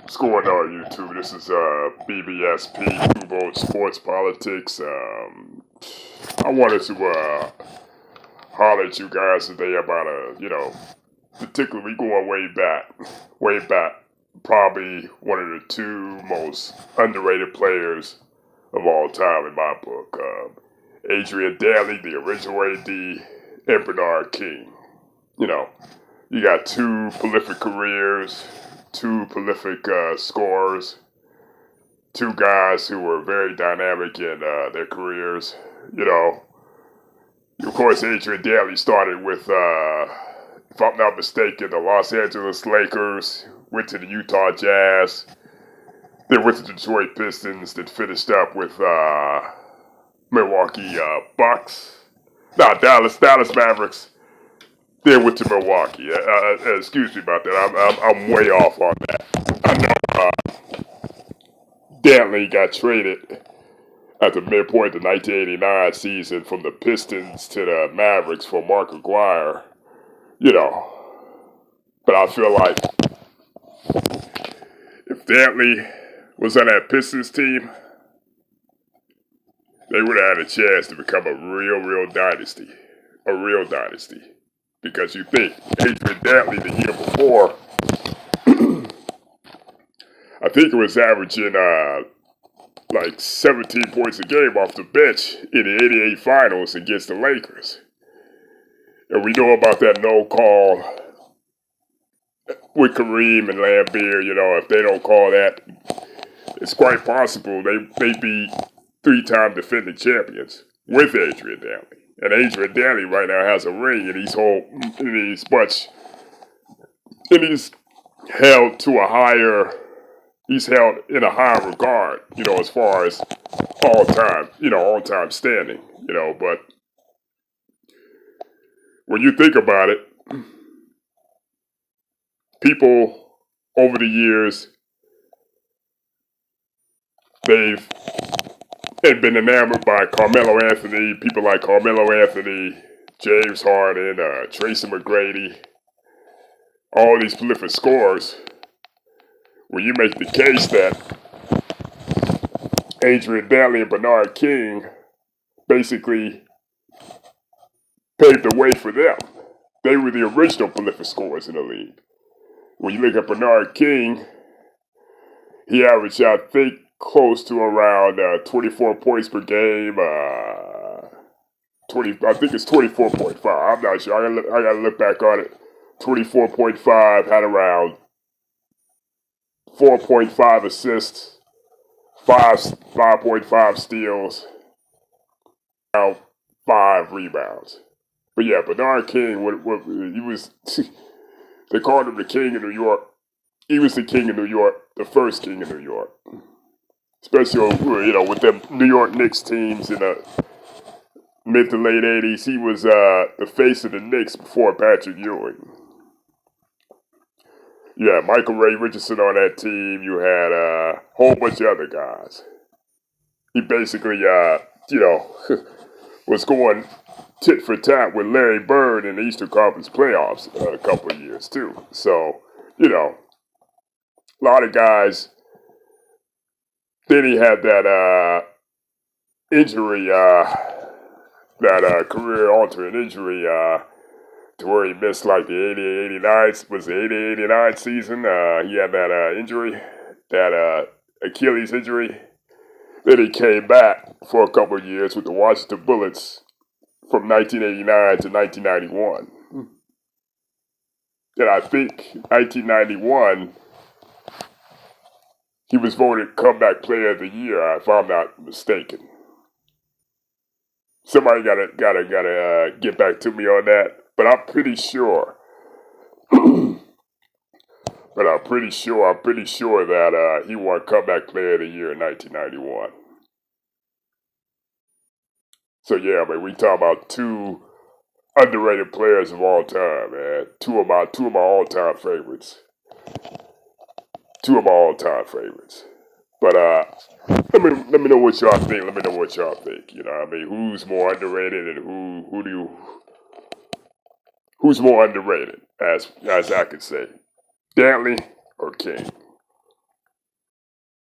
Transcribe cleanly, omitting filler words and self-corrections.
What's going on, YouTube? This is BBSP, Two Vote Sports Politics. I wanted to holler at you guys today about particularly going way back, probably one of the two most underrated players of all time in my book. Adrian Dantley, the original AD, and Bernard King. You know, you got two prolific careers, two prolific scorers, two guys who were very dynamic in their careers. You know, of course, Adrian Dantley started with, if I'm not mistaken, the Los Angeles Lakers, went to the Utah Jazz, then went to the Detroit Pistons, then finished up with Milwaukee Bucks. No, Dallas Mavericks. Then went to Milwaukee. Excuse me about that. I'm way off on that. I know Dantley got traded at the midpoint of the 1989 season from the Pistons to the Mavericks for Mark Aguirre. You know, but I feel like if Dantley was on that Pistons team, they would have had a chance to become a real dynasty. A real dynasty. Because you think Adrian Dantley the year before, I think it was averaging like 17 points a game off the bench in the 88 finals against the Lakers. And we know about that no call with Kareem and Lambeer. You know, if they don't call that, it's quite possible they be three-time defending champions with Adrian Dantley. And Adrian Dantley right now has a ring, and he's held to a higher. He's held in a higher regard, you know, as far as all time standing, you know. But when you think about it, people over the years, they've been enamored by Carmelo Anthony, people like Carmelo Anthony, James Harden, Tracy McGrady, all these prolific scorers. When you make the case that Adrian Dantley and Bernard King basically paved the way for them. They were the original prolific scorers in the league. When you look at Bernard King, he averaged, I think, close to around 24 points per game. I think it's 24.5. I'm not sure. I gotta look back on it. 24.5, had around 4.5 assists, 5.5 steals, around 5 rebounds. But yeah, Bernard King, he was, they called him the King of New York. He was the King of New York, the first King of New York. Especially, you know, with them New York Knicks teams in the mid to late 80s. He was the face of the Knicks before Patrick Ewing. You had Michael Ray Richardson on that team. You had a whole bunch of other guys. He basically, was going tit for tat with Larry Bird in the Eastern Conference playoffs a couple of years, too. So, you know, a lot of guys. Then he had that injury, that career-altering injury to where he missed like the 80-89 season. He had that injury, that Achilles injury. Then he came back for a couple of years with the Washington Bullets from 1989 to 1991. And I think 1991, he was voted Comeback Player of the Year, if I'm not mistaken. Somebody gotta get back to me on that. But I'm pretty sure. I'm pretty sure that he won Comeback Player of the Year in 1991. So yeah, man, we talk about two underrated players of all time, man. Two of my all-time favorites. Two of my all-time favorites. But let me know what y'all think. Let me know what y'all think. You know what I mean? Who's more underrated and who's more underrated, as I could say. Dantley or King?